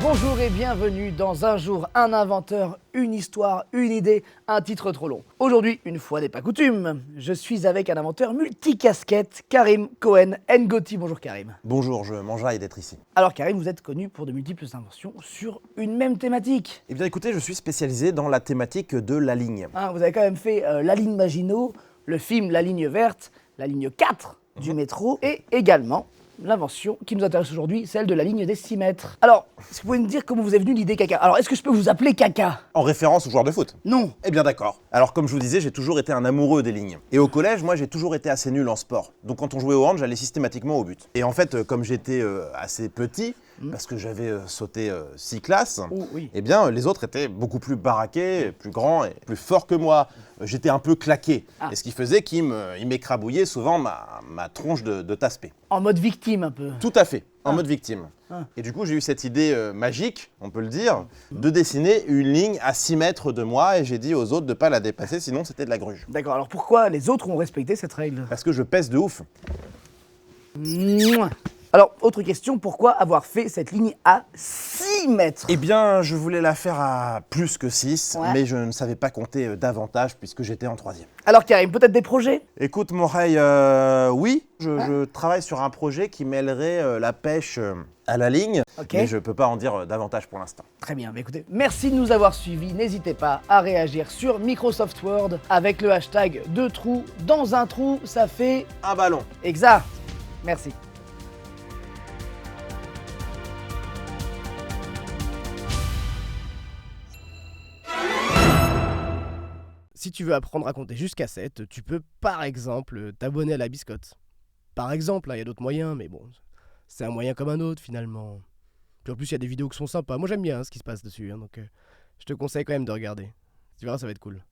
Bonjour et bienvenue dans Un jour, un inventeur, une histoire, une idée, un titre trop long. Aujourd'hui, une fois n'est pas coutume, je suis avec un inventeur multicasquette, Karim Cohen Ngoti. Bonjour Karim. Bonjour, je m'enjaille d'être ici. Alors Karim, vous êtes connu pour de multiples inventions sur une même thématique. Eh bien écoutez, je suis spécialisé dans la thématique de la ligne. Hein, vous avez quand même fait la ligne Maginot, le film La ligne verte, la ligne 4 du métro et également l'invention qui nous intéresse aujourd'hui, celle de la ligne des 6 mètres. Alors, est-ce que vous pouvez me dire comment vous est venue l'idée caca? Alors, est-ce que je peux vous appeler caca? En référence au joueur de foot? Non. Eh bien d'accord. Alors comme je vous disais, j'ai toujours été un amoureux des lignes. Et au collège, moi j'ai toujours été assez nul en sport. Donc quand on jouait au hand, j'allais systématiquement au but. Et en fait, comme j'étais assez petit, parce que j'avais sauté 6 classes, Oh, oui. eh bien les autres étaient beaucoup plus baraqués, plus grands et plus forts que moi. J'étais un peu claqué. Et ce qui faisait qu'ils m'écrabouillaient souvent ma tronche de tasse-paix. En mode victime un peu. Tout à fait, en mode victime. Et du coup, j'ai eu cette idée magique, on peut le dire, de dessiner une ligne à 6 mètres de moi et j'ai dit aux autres de ne pas la dépasser, sinon c'était de la gruge. D'accord, alors pourquoi les autres ont respecté cette règle? Parce que je pèse de ouf. Mouah. Alors, autre question, pourquoi avoir fait cette ligne à 6 mètres? Eh bien, je voulais la faire à plus que 6, Ouais. mais je ne savais pas compter davantage puisque j'étais en 3e. Alors Karim, peut-être des projets? Écoute, Moreille, oui, je travaille sur un projet qui mêlerait la pêche à la ligne, Ok. mais je ne peux pas en dire davantage pour l'instant. Très bien, bah écoutez, merci de nous avoir suivis. N'hésitez pas à réagir sur Microsoft Word avec le hashtag 2 trous. Dans un trou, ça fait Un ballon. exact. Merci. Si tu veux apprendre à compter jusqu'à 7, tu peux par exemple t'abonner à la biscotte. Par exemple, il y a d'autres moyens, mais bon, c'est un moyen comme un autre finalement. Puis en plus, il y a des vidéos qui sont sympas. Moi j'aime bien ce qui se passe dessus, hein, donc je te conseille quand même de regarder. Tu verras, ça va être cool.